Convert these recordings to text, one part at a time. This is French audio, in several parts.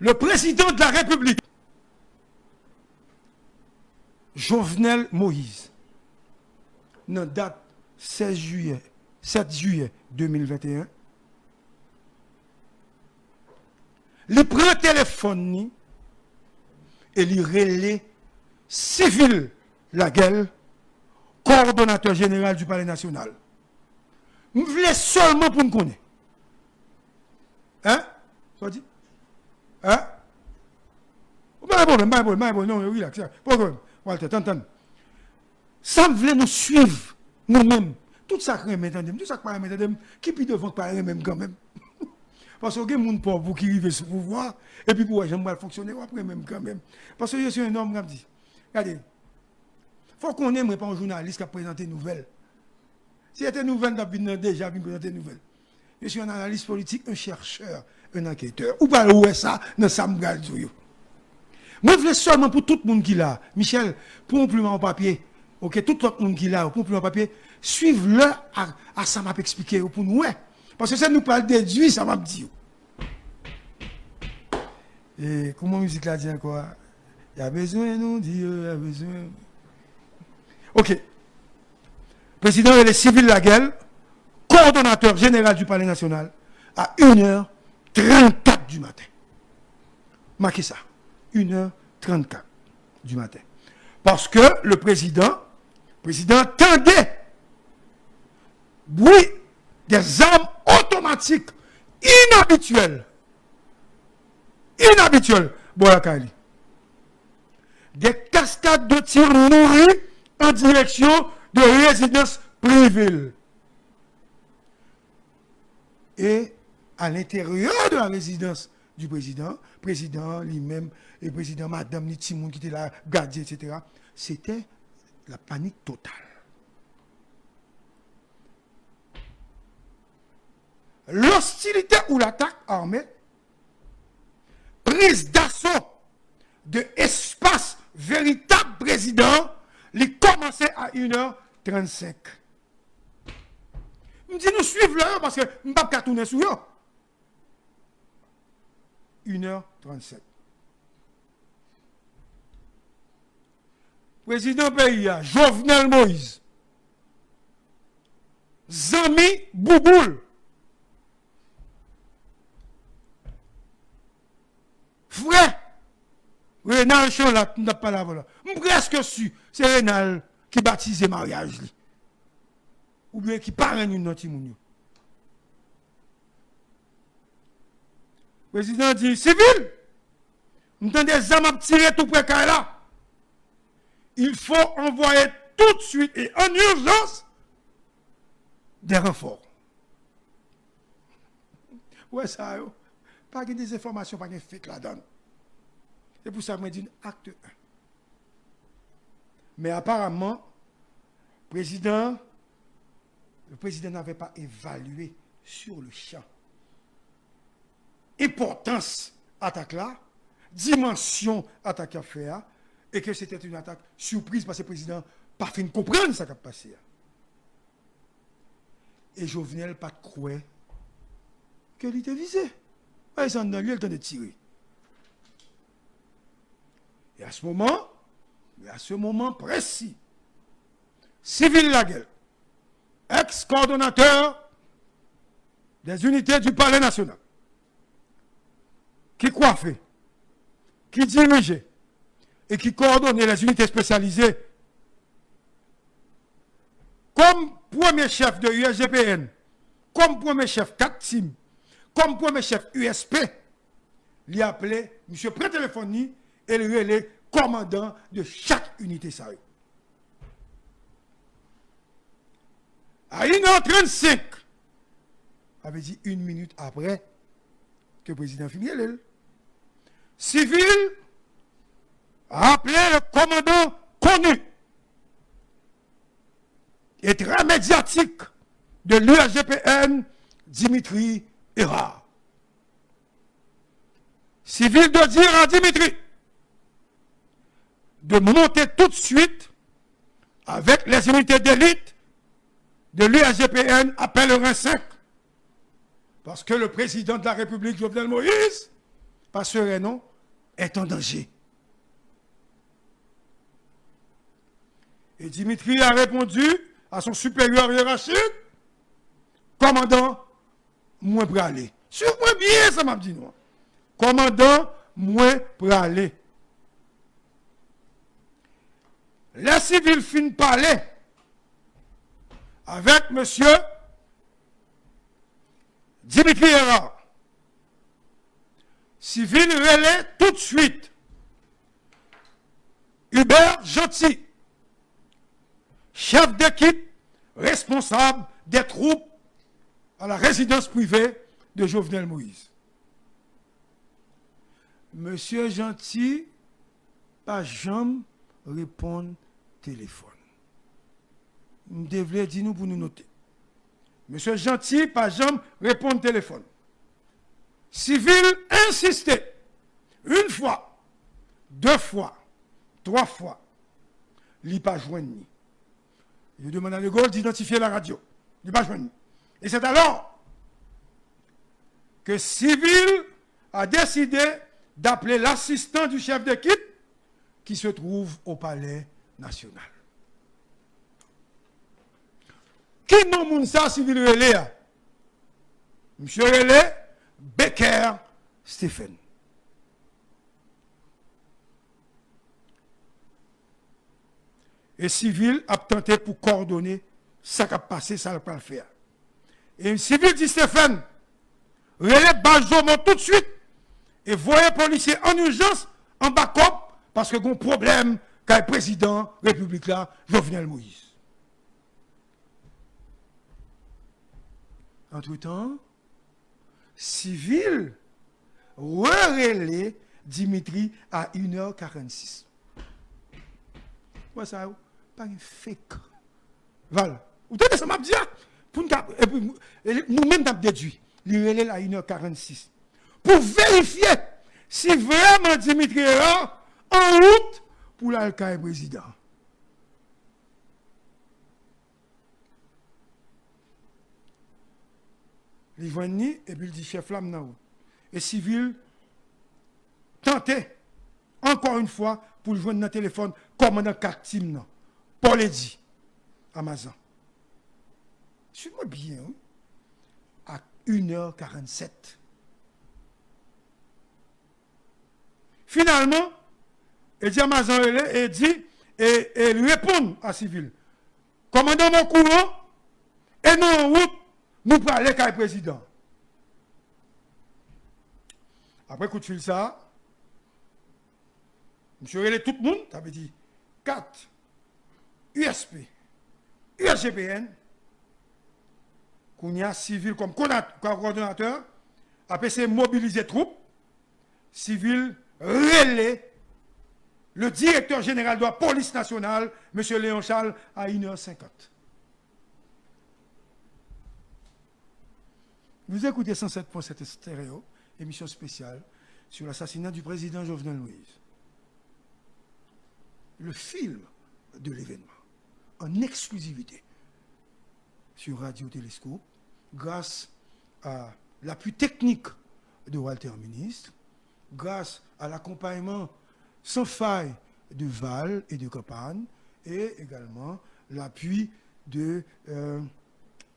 le président de la République, Jovenel Moïse, dans date 7 juillet 2021, il prend le téléphone et il relève Civil Laguel, coordonnateur général du Palais national. Nous voulons seulement pour nous connaître. Hein? Ça dit? Hein? Pas de problème, non, oui, là, pas de problème. Walter, t'entends? Ça me voulait nous suivre, nous-mêmes. Tout ça qui est tout ça qui est qui puis devant pas même quand même. Parce que il y a des gens pour qui arrivent sur le pouvoir, et puis pour j'aime mal fonctionner après même quand même. Parce que je suis un homme qui dit, regardez, il faut qu'on n'aimerait pas un journaliste qui a présenté une nouvelle. Si c'était une nouvelle, déjà présenté une nouvelle. Je suis un analyste politique, un chercheur, un enquêteur. Ou pas où est ça, dans Samgal Zouyo. Moi, je veux seulement pour tout le monde qui l'a. Michel, pour un plume en papier, ok, tout le monde qui l'a, pour un plume en papier, suivez-le à ça m'a expliqué pour nous. Parce que ça nous parle déduit, ça m'a dit. Et comment la musique là dit encore? Il y a besoin, non, Dieu, il y a besoin. Ok. Président et les civils Laguel, coordonnateur général du Palais national, à 1h34 du matin. Marquez ça. 1h34 du matin. Parce que le président tendait, oui, des armes automatiques inhabituelles. Boyakali. Des cascades de tirs nourris en direction de résidences privées. Et à l'intérieur de la résidence du président lui-même, et le président, madame, ni Timoun qui était là, gardien, etc., c'était la panique totale. L'hostilité ou l'attaque armée, prise d'assaut de espace véritable président, il commençait à 1h35. Je me dis, nous suivons là parce que je ne peux pas tourner sur eux. 1h37. Président pays, Jovenel Moïse, Zami Bouboul, frère, Renal Cholat, nous n'avons pas la voilà. Je suis presque sûr, c'est Renal qui baptise le mariage. Ou bien qui parraine une autre moun. Le président dit, civil, nous avons des armes à tirer tout près de là. Il faut envoyer tout de suite et en urgence des renforts. Ouais, ça, pas des informations, pas de fake là-dedans. C'est pour ça que je dis acte 1. Mais apparemment, le président n'avait pas évalué sur le champ. Importance attaque là, dimension attaque à faire, et que c'était une attaque surprise parce que le président n'a pas fait comprendre ce qui a passé. Et Jovenel pas croire qu'il était visé. Il s'en a eu le temps de tirer. Et à ce moment précis, Civil Laguel, ex-coordonnateur des unités du Palais national, qui coiffait, qui dirigeait et qui coordonnait les unités spécialisées, comme premier chef de USGPN, comme premier chef 4 team, comme premier chef USP, il appelé M. Pré-Téléphonie et le relais commandant de chaque unité. Ça. À 1h35, avait dit 1 minute après que le président finit l'île. Civil a appelé le commandant connu et très médiatique de l'USGPN, Dimitri Erard. Civil de dire à Dimitri de monter tout de suite avec les unités d'élite de l'USGPN à Pèlerin 5. Parce que le président de la République, Jovenel Moïse, Pasteur Renon est en danger. Et Dimitri a répondu à son supérieur hiérarchique, commandant, moi pour aller. Sur moi bien, ça m'a dit non. Commandant, moi pour aller. Les civils finissent parler avec monsieur Dimitri Erard. Civil relais tout de suite Hubert Gentil, chef d'équipe responsable des troupes à la résidence privée de Jovenel Moïse. Monsieur Gentil, pas jamais répondre téléphone. Nous devons dire nous pour nous noter. Monsieur Gentil, pas jamais répondre téléphone. Civil insistait une fois, deux fois, trois fois. Il n'a pas joint. Je demande à De Gaulle d'identifier la radio. Il n'a pas joint. Et c'est alors que Civil a décidé d'appeler l'assistant du chef d'équipe qui se trouve au Palais national. Qui nomme ça, Civil Relais? Monsieur Relais, Becker Stephen. Et Civil a tenté pour coordonner ça qui a passé, ça ne va pas le faire. Et Civil dit Stephen, relève Bajoumont tout de suite et voyez policiers en urgence, en backup, parce que y a un problème qu'a le président République là, Jovenel Moïse. Entre-temps, Civil relève Dimitri à 1h46. Quoi ça? Pas un fake. Voilà. Vous tenez ça m'a dit? Nous-mêmes, nous avons déduit. Il relève à 1h46. Pour vérifier si vraiment Dimitri est en route pour l'alcaï président. Il vient et puis il dit chef là maintenant. Et Civil tentait encore une fois pour le joindre dans le téléphone commandant Katim, Paul Eddy, Amazon. Suis-moi bien, hein? À 1h47. Finalement, il dit Amazon et dit et lui répond à Civil. Commandant mon courant, et nous en route, nous parlons avec le président. Après coup de fil ça, monsieur relais tout le monde, ça veut dire 4 USP, USGPN, qu'on y a civil comme coordonnateur, après c'est mobiliser troupes, civil relais le directeur général de la police nationale, M. Léon Charles, à 1h50. Vous écoutez 107.7 stéréo, émission spéciale sur l'assassinat du président Jovenel Moïse. Le film de l'événement, en exclusivité, sur Radio Télescope, grâce à l'appui technique de Walter Ministre, grâce à l'accompagnement sans faille de Val et de Campagne, et également l'appui de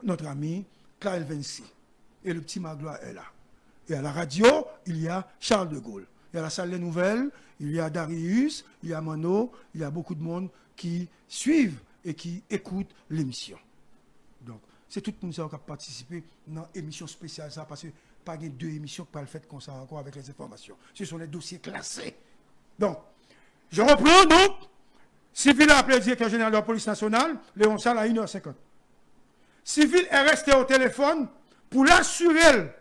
notre ami Claire Vinci. Et le petit Magloire est là. Et à la radio, il y a Charles de Gaulle. Et à la salle des nouvelles, il y a Darius, il y a Mano, il y a beaucoup de monde qui suivent et qui écoutent l'émission. Donc, c'est tout le monde qui a participé dans l'émission spéciale, ça, parce que pas de deux émissions qui pas le fait comme ça encore avec les informations. Ce sont les dossiers classés. Donc, je reprends donc. Civil a appelé le directeur général de la police nationale, Léon Charles, à 1h50. Civil est resté au téléphone pour l'assurer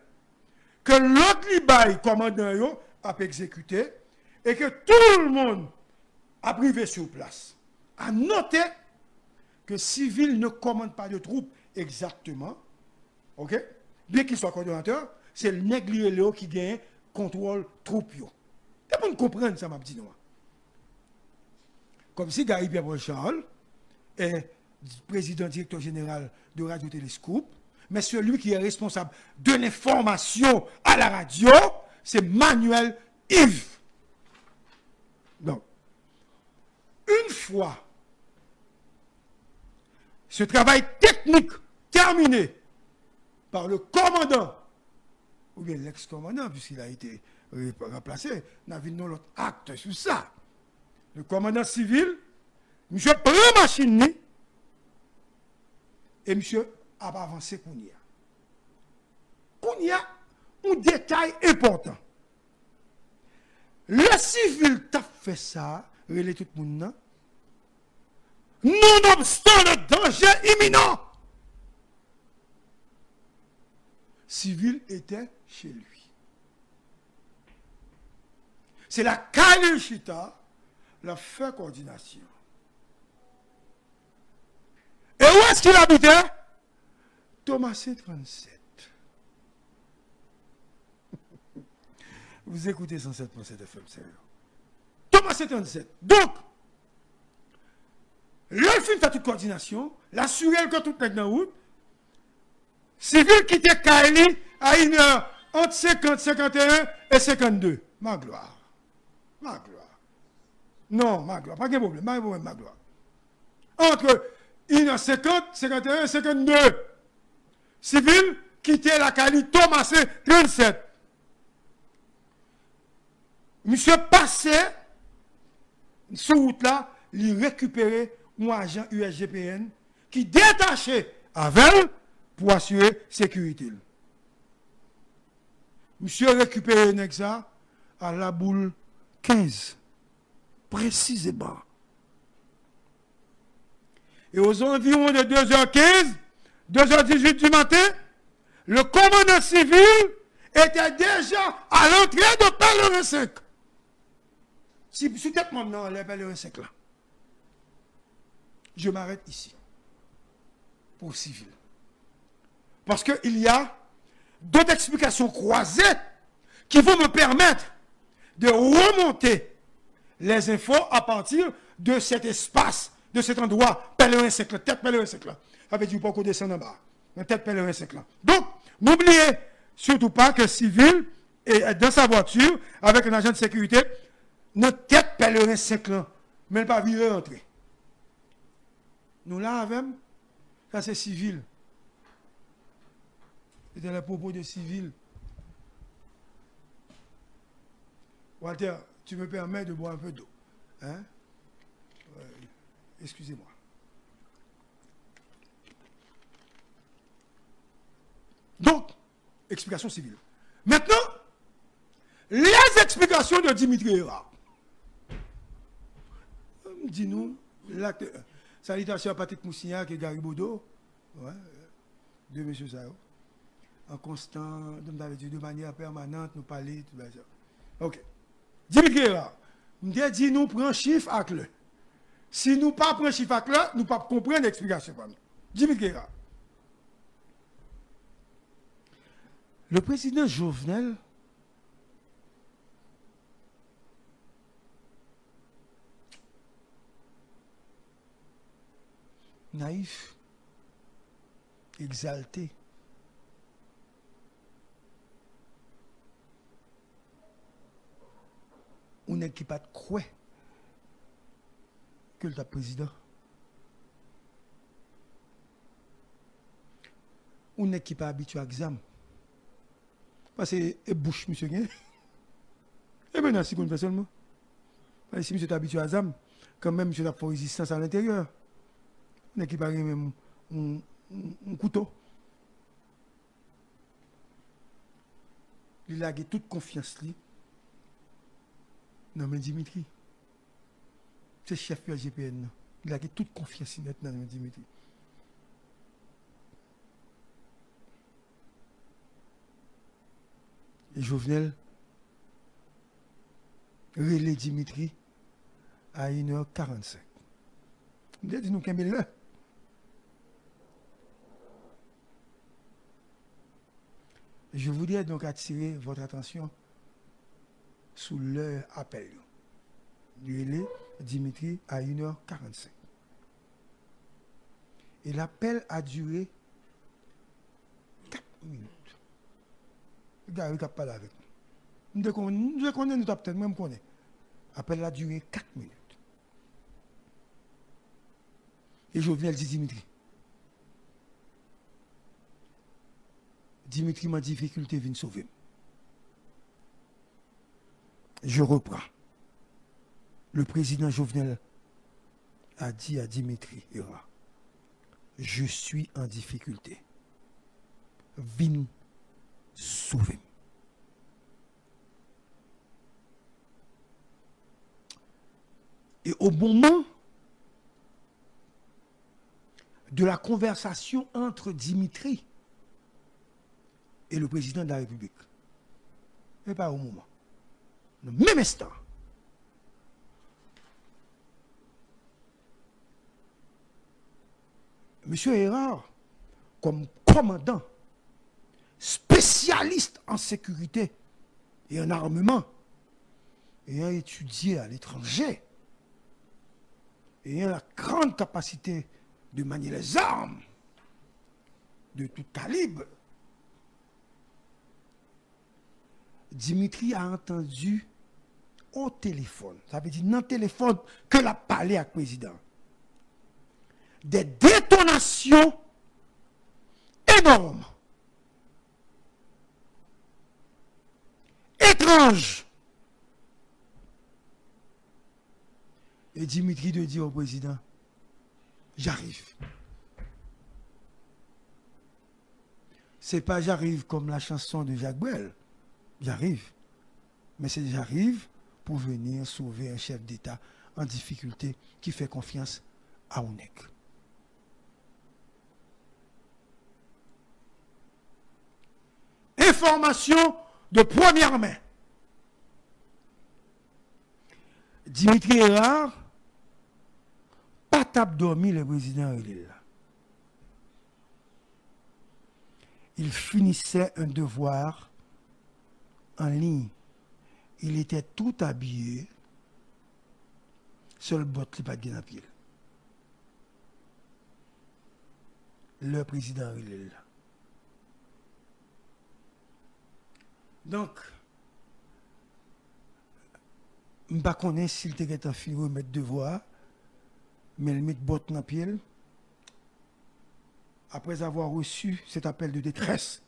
que l'autre libaye commandant a exécuté et que tout le monde a privé sur place. À noter que Civil ne commande pas de troupes exactement, ok? Bien qu'il soit coordonnateur, c'est le nègre qui gagne contrôle troupes. C'est pour comprendre ça, m'a dit non. Comme si Gary Pierre Charles est président directeur général de Radio Télescope, mais celui qui est responsable de l'information à la radio, c'est Manuel Yves. Donc, une fois ce travail technique terminé par le commandant, ou bien l'ex-commandant, puisqu'il a été remplacé, nous avons l'autre acte sur ça. Le commandant civil, monsieur prend la machine et monsieur a avancé Kounia. Kounia, un détail important. Le civil t'a fait ça, relais tout le monde, nonobstant le danger imminent. Civil était chez lui. C'est la Kalishita, la fait coordination. Et où est-ce qu'il habitait? Thomas 37. Vous écoutez 107.7 FM, sérieux. Thomas 37. Donc, le film fait toute coordination, l'assurer que tout est dans la route, civil qui était Kaili à une heure entre 50, 51 et 52. Ma gloire. Ma gloire. Non, ma gloire. Pas de problème. Ma gloire. Entre 1h50, 51 et 52. Civil qui était la Kaili Thomas 37. Monsieur passait sur route là, il récupérait un agent USGPN qui détachait avec pour assurer sécurité. Monsieur récupéré ça à la boule 15, précisément. Et aux environs de 2h15, 2h18 du matin, le commandant civil était déjà à l'entrée de Pèlerin 5. Si peut-être maintenant, les Pèlerin 5 là. Je m'arrête ici. Pour civil. Parce qu'il y a d'autres explications croisées qui vont me permettre de remonter les infos à partir de cet espace, de cet endroit, Pèlerin 5 là, tête Pèlerin 5 là. Avec du pas qu'on descend en bas. La tête Pèlerin 5 là. Donc, n'oubliez surtout pas que civil est dans sa voiture avec un agent de sécurité, notre tête Pèlerin 5 là, mais elle pas virer entrer. Nous là avec, ça c'est civil. C'était les propos de civil. Walter, tu me permets de boire un peu d'eau. Hein? Excusez-moi. Donc, explication civile. Maintenant, les explications de Dimitri Héra. Dis-nous, l'acte. Salutations à Patrick Moussignac et Garibodo. Ouais, deux messieurs ça. En constant, de manière permanente, nous parler, tout ça. Ok. Dimitri Héra, nous dit nous prenons chiffre avec le. Si nous ne prenons pas chiffre avec le, nous ne pouvons pas comprendre l'explication. Dimitri Héra. Le président Jovenel naïf, exalté, on n'est qui pas de quoi que le président. On n'est qui pas habitué à l'examen. Parce que bouche, monsieur Gain. Et maintenant, si on fait seulement. Parce que si monsieur est habitué à l'examen, quand même, monsieur a fait résistance à l'intérieur. On n'est qui pas même un couteau. Il a toute confiance. Non, mais Dimitri. C'est chef de GPN. Il a toute confiance maintenant dans Dimitri. Et Jovenel relais Dimitri à 1h45. Il a dit nous qu'il y a là. Je voudrais donc attirer votre attention sur leur appel. Relais Dimitri à 1h45. Et l'appel a duré 4 minutes. Le gars, il n'a pas parlé avec nous. Nous connaissons, nous peut-être même connaît. Appel la duré 4 minutes. Et Jovenel dit Dimitri. Dimitri m'a difficulté vient sauver. Je reprends. Le président Jovenel a dit à Dimitri Hira, je suis en difficulté. Viens sauver. Et au moment de la conversation entre Dimitri et le président de la République, mais pas au moment, le même instant, M. Hérard, comme commandant, spécialiste en sécurité et en armement, ayant étudié à l'étranger, ayant la grande capacité de manier les armes de tout calibre, Dimitri a entendu au téléphone, ça veut dire dans le téléphone que l'a parlé avec le président, des détonations énormes, étranges. Et Dimitri de dire au président, j'arrive. C'est pas j'arrive comme la chanson de Jacques Brel. J'arrive. Mais c'est j'arrive pour venir sauver un chef d'État en difficulté qui fait confiance à ONEC. Information de première main. Dimitri Hérard, pas tape dormi le président Relil. Il finissait un devoir en ligne. Il était tout habillé, seul botte pas de pied. Le président Relil. Donc, je ne sais pas s'il était en fil mettre devoir, mais il met botte dans pied. Après avoir reçu cet appel de détresse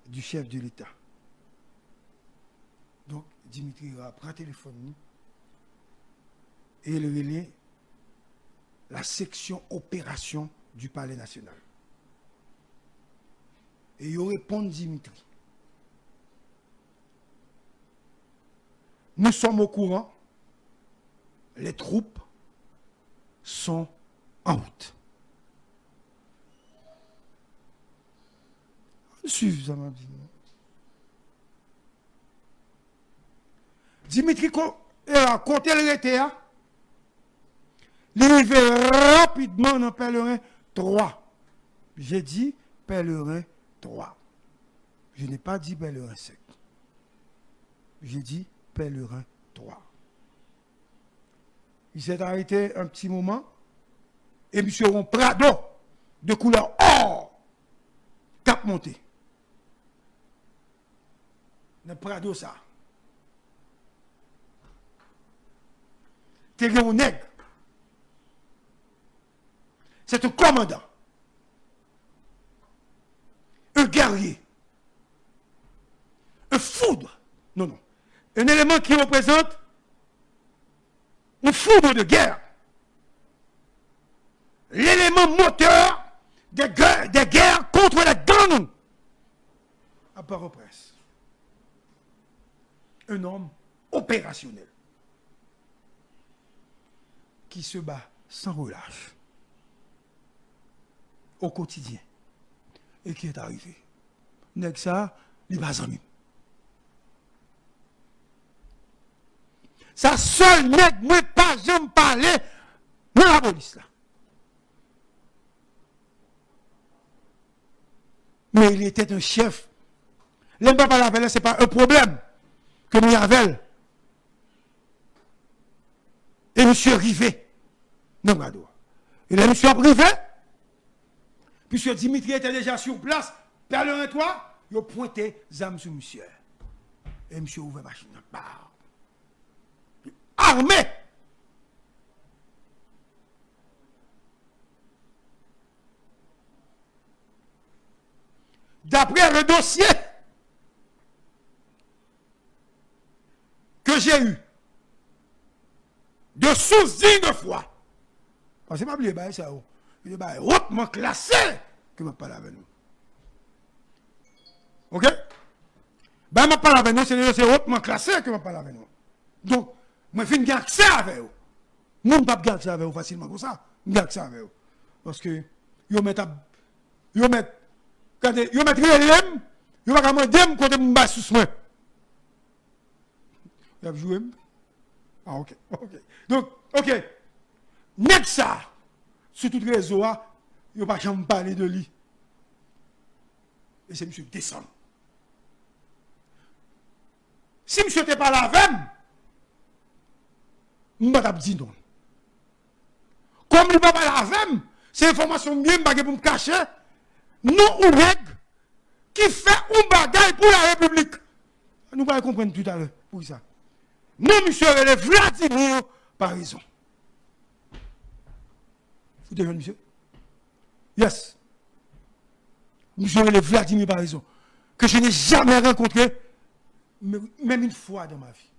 du chef de l'État. Donc, Dimitri prend le téléphone et il relaie la section opération du Palais national. Et il répond Dimitri. Nous sommes au courant, les troupes sont en route. Suivez ça, m'a dit. Dimitri a compté le RTA. Il arrive rapidement dans Pèlerin 3. J'ai dit Pèlerin 3. Je n'ai pas dit Pèlerin 5. J'ai dit Pèlerin 3. Il s'est arrêté un petit moment et M. Prado de couleur or cap monté. Le Prado ça. T'es un nègre. C'est un commandant. Un guerrier. Un foudre. Non, non. Un élément qui représente un foudre de guerre. L'élément moteur des guerres contre les gangs. À Port-au-Prince. Un homme opérationnel qui se bat sans relâche au quotidien et qui est arrivé. Nèg ça, il va en. Ça seul nèg moi pas jamais parler dans la police là. Mais il était un chef. L'homme pas parler avec, c'est pas un problème que nous avons. Et monsieur Rivet, non, Gado. Et là, monsieur Rivet, puisque Dimitri était déjà sur place, Pèlerin 3, il a pointé zam sur monsieur. Et monsieur ouvre la machine. Armé. D'après le dossier que j'ai eu de sous-digne fois, parce que je ne sais pas ça, il est hautement classé que je parle avec nous. Ok? Ben, je parle avec nous, c'est hautement classé que je parle avec nous. Donc, je fais une accès avec vous. Je ne peux pas garder avec vous facilement comme ça. Je garde ça avec vous. Parce que, ils mettent quand ils mettent relève, ils vont demander quand ils me sous moi. Vous avez joué? Ah, ok. Donc, ok. Net ça, sur tout le réseau, ils ne vont pas jamais parler de lui. Et c'est monsieur descend. Si monsieur n'était pas là avec moi, je ne vais pas dire non. Comme il ne va pas là avec moi, c'est information bien pour me cacher. Nous ou règle qui fait un bagage pour la République. Nous allons comprendre tout à l'heure pour ça. Nous, monsieur, le Vladimir par raison. Vous devez, monsieur? Yes. Monsieur, le Vladimir par raison. Que je n'ai jamais rencontré, même une fois dans ma vie.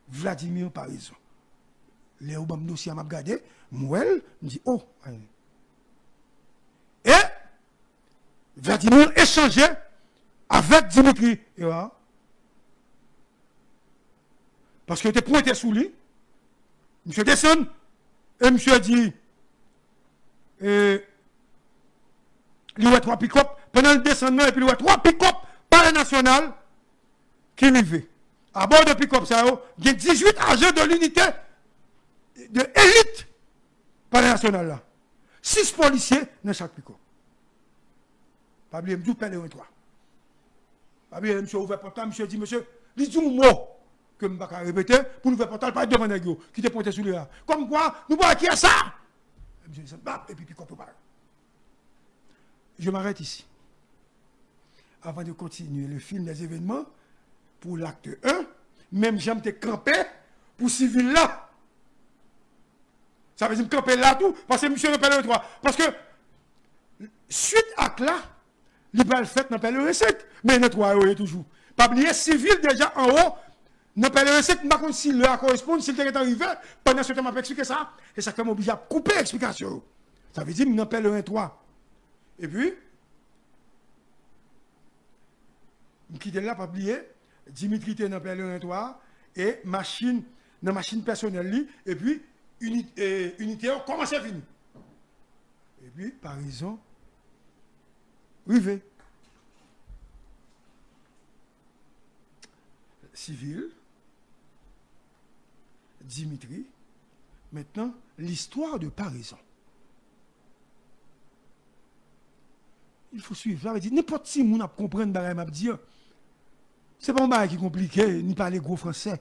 Vladimir par raison. Les Obama dossier m'a regardé, moi, me dit, oh, et Vladimir échangeait avec Dimitri. Parce qu'il était pointé sous lui. Monsieur descend et monsieur dit il y a 3 pick-up. Pendant le descendant, et puis il y a 3 pick-up par le national qui arrivaient. À bord de pick-up, il y a 18 agents de l'unité de élite par le national là. 6 policiers dans chaque pick-up. Pas oublier, je parle de 3. Pas oublier, monsieur ouvert portable, monsieur dit, monsieur, dis-moi que je ne vais pas répéter pour nous faire portable, pas devant les gars qui te pointé sous les là. Comme quoi, nous voyons qui est ça. Monsieur dit, et puis pick-up parle. Je m'arrête ici. Avant de continuer le film des événements, pour l'acte 1, même j'aime te camper pour civil là. Ça veut dire camper là tout, parce que monsieur ne parle 3. Parce que, suite à là, il va le faire dans le recette. Mais notre roi est toujours. Pas oublier civil déjà en haut, dans le recette, je ne sais pas si le correspond, s'il est arrivé, pendant ce temps, je vais expliquer ça. Et ça fait m'obliger à couper l'explication. Ça veut dire que je n'appelle le 3. Et puis, je quitte là, pas oublier, Dimitri était dans le 3 et machine, dans machine personnelle, et puis, unité, comment c'est fini? Et puis, par raison, rivé. Civil, Dimitri, maintenant, l'histoire de paraison. Il faut suivre. Ça veut dire, n'importe qui moun a comprendre ce que m'a dit. Ce n'est pas un bagage qui est compliqué, ni parler gros français.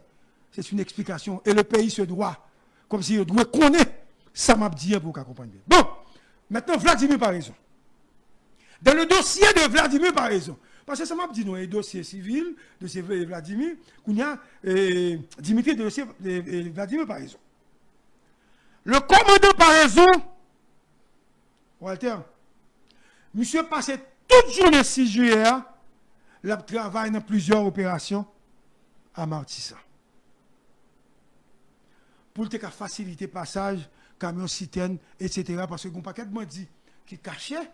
C'est une explication. Et le pays se doit, comme si il doit connaître ça m'a dit pour qu'on comprenne bien. Bon, maintenant, Vladimir par raison. Dans le dossier de Vladimir par raison, parce que ça m'a dit, non, un dossier civil, dossier Vladimir, qu'on y a Dimitri, dossier Vladimir par raison. Le commandant par raison, Walter, monsieur passait toute journée 6 juillet, il a travaillé dans plusieurs opérations à Martissa. Pour te faciliter le passage, camion citerne, etc. Parce que un paquet de bandits qui cachaient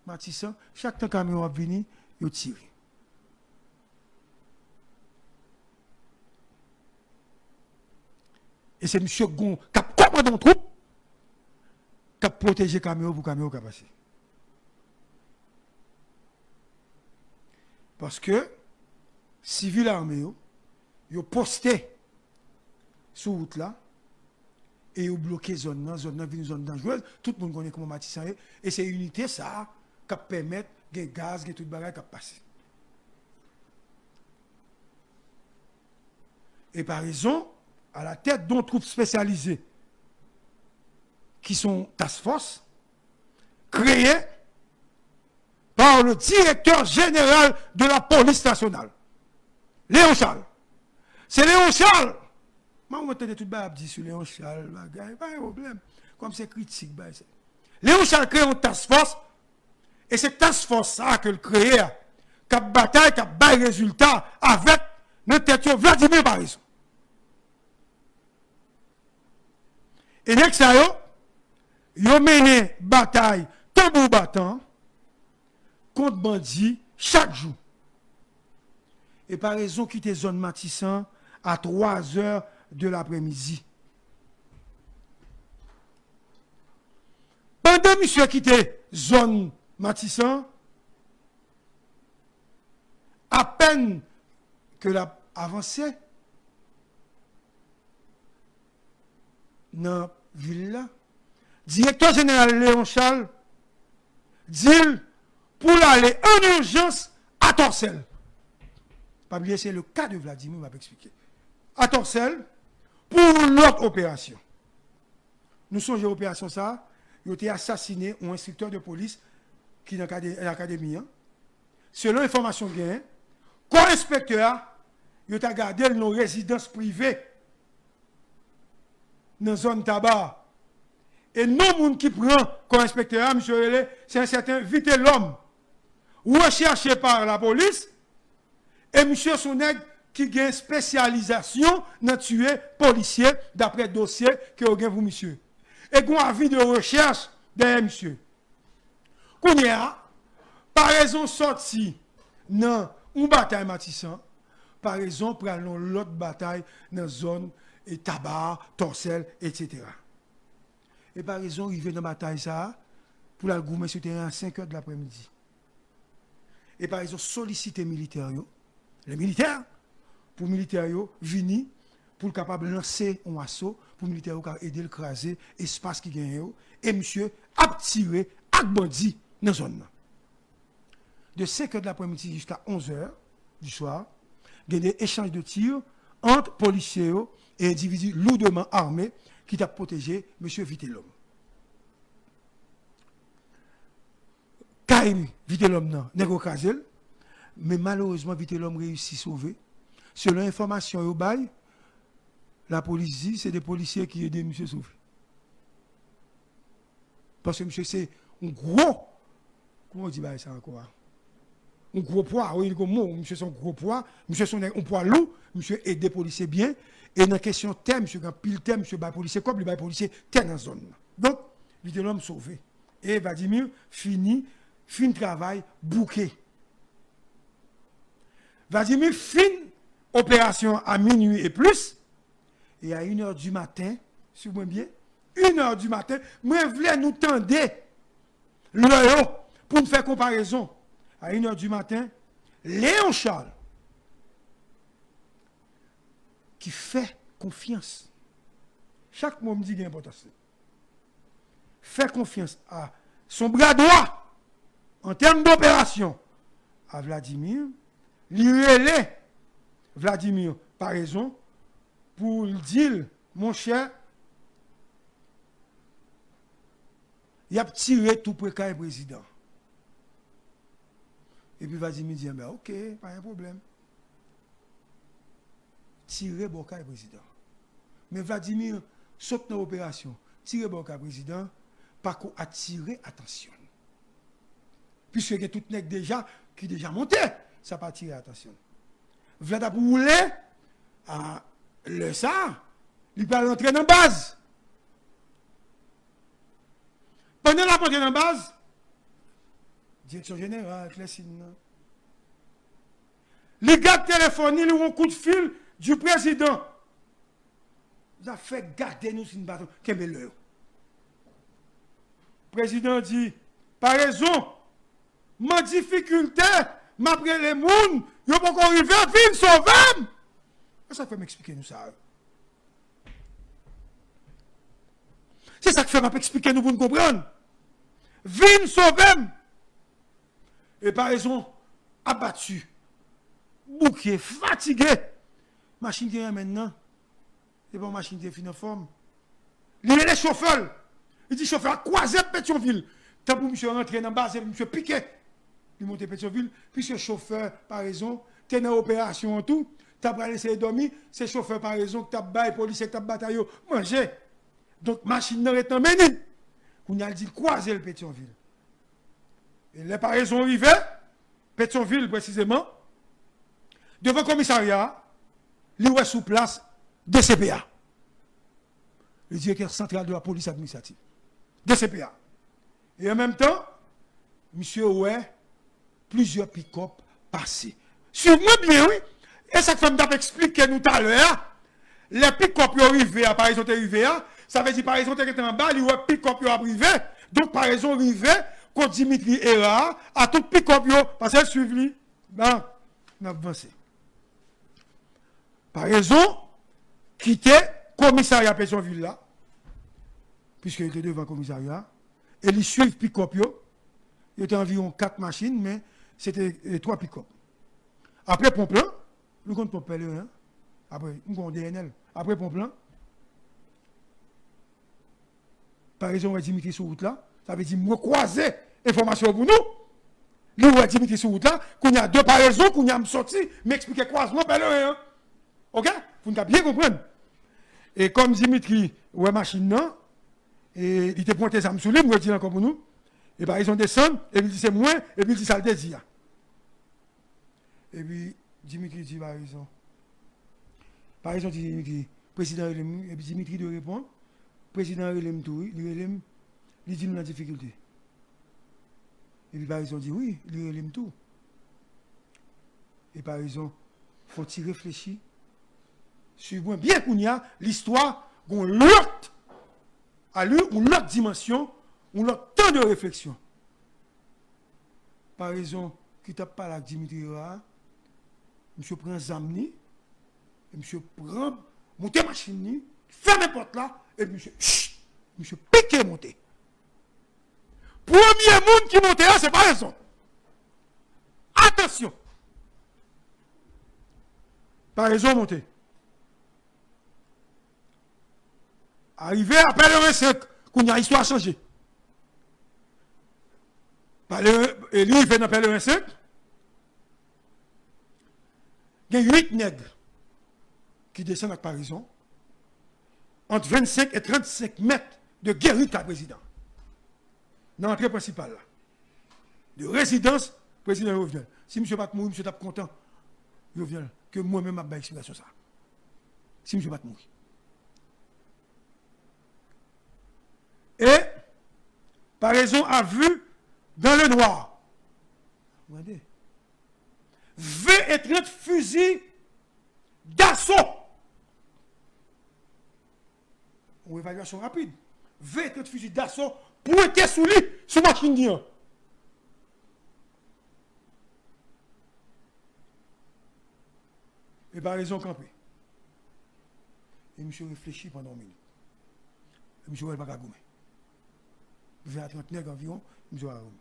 Martissa, chaque temps camion a venu, il a tiré. Et c'est monsieur Gon qui a commandé une troupe, qui a protégé le camion pour que le camion puisse passer. Parce que, civil armé, ils ont posté sur route là, et ils ont bloqué la zone là, une zone dangereuse. Tout le monde connaît comment Matissa est. Et c'est une unité ça qui permet de gaz, de tout le bagage qui passe. Et par raison, à la tête d'un troupe spécialisée, qui sont task force, créée par le directeur général de la police nationale. Léon Charles. C'est Léon Charles. Moi, on entend tout le dit sur Léon Charles, pas de problème. Comme c'est critique. Léon Charles crée une task force, et c'est task force ça que le crée, qui a bataille, qui a bail résultat avec notre tête Vladimir Paris. Et next ça, yo mené bataille tambour battant contre bandits chaque jour. Et par raison quitter zone Matissan à 3 heures de l'après-midi. Pendant monsieur quitté zone Matissan, à peine que l'a avancé dans la ville là, directeur général Léon Charles dit pour aller en urgence à Torcelles. Pas oublier, c'est le cas de Vladimir, m'a expliqué. À Torcelles, pour l'autre opération. Nous sommes en opération ça, il a été assassiné un instructeur de police qui est dans l'académie. Selon l'information gagnée, comme inspecteur, il a gardé nos résidences privées dans la zone tabac. Et non, moun qui prend comme inspecteur, M. Relé, c'est un certain Vite l'homme, recherché par la police, et M. Soneg qui a une spécialisation dans tuer policiers d'après le dossier que vous avez vous, monsieur. Et qu'on a avis de recherche derrière monsieur. Qu'on y a, par raison sorti dans une bataille Matissan, par raison pour aller dans l'autre bataille dans la zone et tabac, Torcelles, etc. Et par raison, arriver dans la bataille ça, pour la goumer sur le terrain à 5 heures de l'après-midi. Et par raison, solliciter les militaires, pour les militaires venir, pour capable lancer un assaut, pour les militaires aider à écraser l'espace qui gagne. Et monsieur a tiré à bandit dans la zone. De 5 heures de l'après-midi jusqu'à 11 heures du soir, il y a des échanges de tirs entre policiers et individus lourdement armés qui t'a protégé M. Vitellum. Kaim Vitellum n'est pas crasé, mais malheureusement Vitellum réussit à sauver. Selon l'information au bail, la police dit c'est des policiers qui aident M. sauver. Parce que M. c'est un gros, comment on dit ça encore? Un gros poids, oui, M. c'est un gros poids, M. c'est un poids lourd, M. aide des policiers bien. Et dans la question thème, M. quand pile thème, M. bail policier, comme le bail policier, t'es dans la zone. Donc, Vitellum sauvé. Et Vladimir fin travail, bouquet. Vladimir fin opération à minuit et plus. Et à 1h du matin, suivez-moi bien, 1h du matin, moi, je voulais nous tendre l'œil pour nous faire comparaison. À 1h du matin, Léon Charles, qui fait confiance. Chaque mot me dit qu'il y a importance. Fait confiance à son bras droit en termes d'opération à Vladimir. Lui Vladimir, par raison, pour le dire, mon cher, il a tiré tout près du président. Et puis Vladimir dit, ben, ok, pas un problème. Tirer Boka le président. Mais Vladimir saute dans l'opération. Tirer Boka le président, pas qu'on attirer attention. Puisque il y a tout nèg déjà qui déjà monté, ça pas attirer attention. Vladimir roulé à le ça, il peut rentrer dans la base. Pendant la rentrée dans la base, direction générale, Clessine. Les gars téléphoniques, ils ont un coup de fil du président. Vous avez fait garder nous une bataille. Quel est l'heure? Le président dit, par raison, ma difficulté, ma près les moun, ils n'ont pas encore arrivé à venir sauver. Ça fait m'expliquer nous ça. C'est ça que fait m'expliquer nous pour nous comprendre. Vin sauver. Et par raison, abattu, bouqué, fatigué. Machine qui est maintenant, c'est pas une machine qui est en forme. Il est les chauffeurs. Il dit chauffeur, croisé Pétionville. Tant pour monsieur rentrer dans la base, monsieur piqué. Il monte Pétionville, puisque chauffeur, par raison, tu es dans l'opération, tout, tu as laissé dormir, c'est chauffeur par raison que tu as baillé, policier que tu as bataillé, manger. Donc, machine est en menine. On a dit croiser le Pétionville. Et les par raison arrivées, Pétionville précisément, devant le commissariat, il est sous place DCPA, le directeur central de la police administrative. DCPA. Et en même temps, monsieur ouais, plusieurs pick-up passés. Suivez-moi bien, oui. Et ça fait me expliquer nous tout à l'heure. Les pick-up qui arrivés à par exemple, ça veut dire par exemple, qui était en bas, les pick-up qui arrivés. Donc, par exemple, arrivé, quand Dimitri est là, à tout pick-up, parce qu'elle suit lui, ben, on a avancé. Par raison, quitter le commissariat Pétionville là, puisqu'il était devant le commissariat, et ils suivent pick-up, il y avait environ 4 machines, mais c'était 3 pick-up. Après Pomplin, nous comptons Pomplin, après, nous comptons DNL, après Pomplin, par exemple, Dimitri sur route là, ça veut dire, moi croiser information pour nous. Nous, Dimitri sur route là, qu'on y a deux paraisons, qu'on y a sorti, m'expliquer croisement, Pellerin. Ok? Vous n'avez bien comprendre. Et comme Dimitri, ouais, machine non, et il était pointé ça sur lui, moi, dit encore pour nous. Et par exemple, descend, et puis il dit c'est moins, et puis il dit ça le désir. Et puis, Dimitri dit par exemple, Dimitri, président Relem, et puis Dimitri de répondre, président Relem tout, il dit nous la difficulté. Et puis par exemple, dit oui, il Relem tout. Et par exemple, faut-il réfléchir? Suivez bien qu'on y a l'histoire, qu'on l'autre, à lui, ou l'autre dimension, ou l'autre temps de réflexion. Par exemple, qui t'a pas la Dimitri Ra, monsieur prend Zamni, et monsieur prend, monter machine, ferme la porte là, et monsieur, monsieur piqué monter. Premier monde qui monte là, c'est pas raison. Attention. Par raison monter. Arrivé après le 25, qu'on y a histoire changé. Et lui, il fait dans le 25. Il y a 8 nègres qui descendent avec Parison entre 25 et 35 mètres de guérite à président. Dans l'entrée principale, là. De résidence, président revient. Si M. Pat mourir, M. tape content, il revient. Que moi-même, je vais explication ça. Si M. Pat mourir. Et, par raison, a vu dans le noir. Regardez. 20 et 30 fusils d'assaut. Une évaluation rapide. 20 et 30 fusils d'assaut pointés sous lui, sous machine d'Ian. Et par raison campé. Et monsieur réfléchit pendant 1 minute. Et monsieur ne va pas gommer. 20 à 30 nègres environ, monsieur va gommer.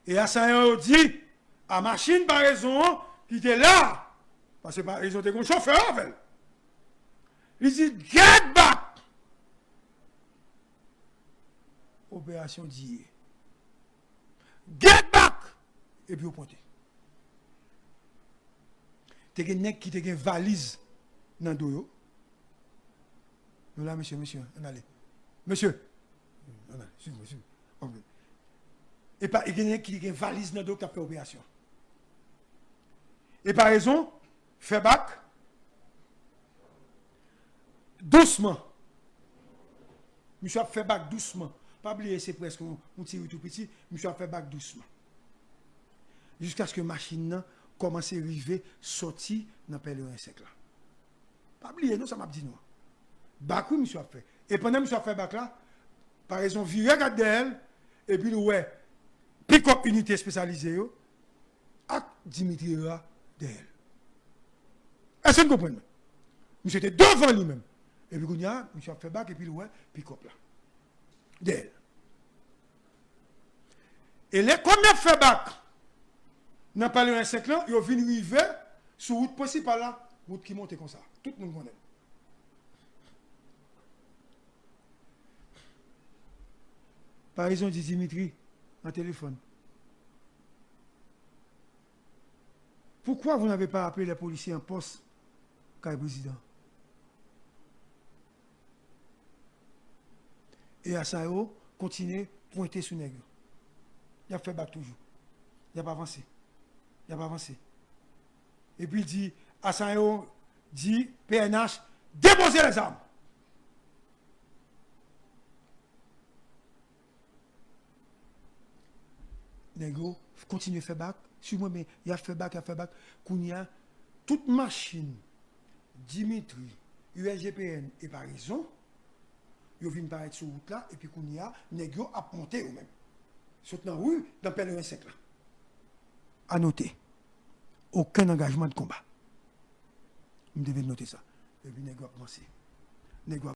Et à ça, on dit, à machine par raison, qui était là, parce que par raison, il était un chauffeur avec. Il dit, get back! Opération d'hier. Get back! Et puis, au pointé. Tu as un nègre qui a une valise dans le dos. Nous là, monsieur, on allait. Monsieur, on allait, suivez-moi. Et pas, il y a un nègre qui a une valise dans le dos qui a fait opération. Et par raison, fait bac, doucement. Monsieur a fait bac doucement. Pas oublier, c'est presque un petit tout petit. Monsieur a fait bac doucement. Jusqu'à ce que la machine commence à arriver, sortir dans le pèlerin sec là. Pas oublier, non, ça m'a dit non. Bac, oui, monsieur a fait. Et pendant que monsieur a fait bac là, par exemple, viré regarde d'elle, et puis, ouais, pick-up unité spécialisée, avec Dimitri Ra d'elle. Est-ce que vous comprenez? Monsieur était devant lui-même. Et puis, monsieur a fait bac, et puis, ouais, pick-up là. D'elle. Et les combien fait bac? Dans le pèlerin sec là, ils viennent arriver sur la route principale là, route qui monte comme ça. Tout le monde connaît. Par exemple, dit Dimitri, en téléphone. Pourquoi vous n'avez pas appelé les policiers en poste, car président? Et Assange continue à pointer sur nègre. Il a fait bac toujours. Il n'a pas avancé. Il n'a pas avancé. Et puis il dit, Assange dit, PNH, déposez les armes. Nègre continue à faire bac. Sur moi, mais il a fait bac, il a fait bac. Kounia, toute machine, Dimitri, USGPN et Parison, ils viennent paraître sur route là, et puis Kounia, Nègre a monté eux-mêmes. Saute dans la rue, dans le pèlerin 5 là. À noter, aucun engagement de combat. Vous devez noter ça. Et puis Nègre a commencé. Nègre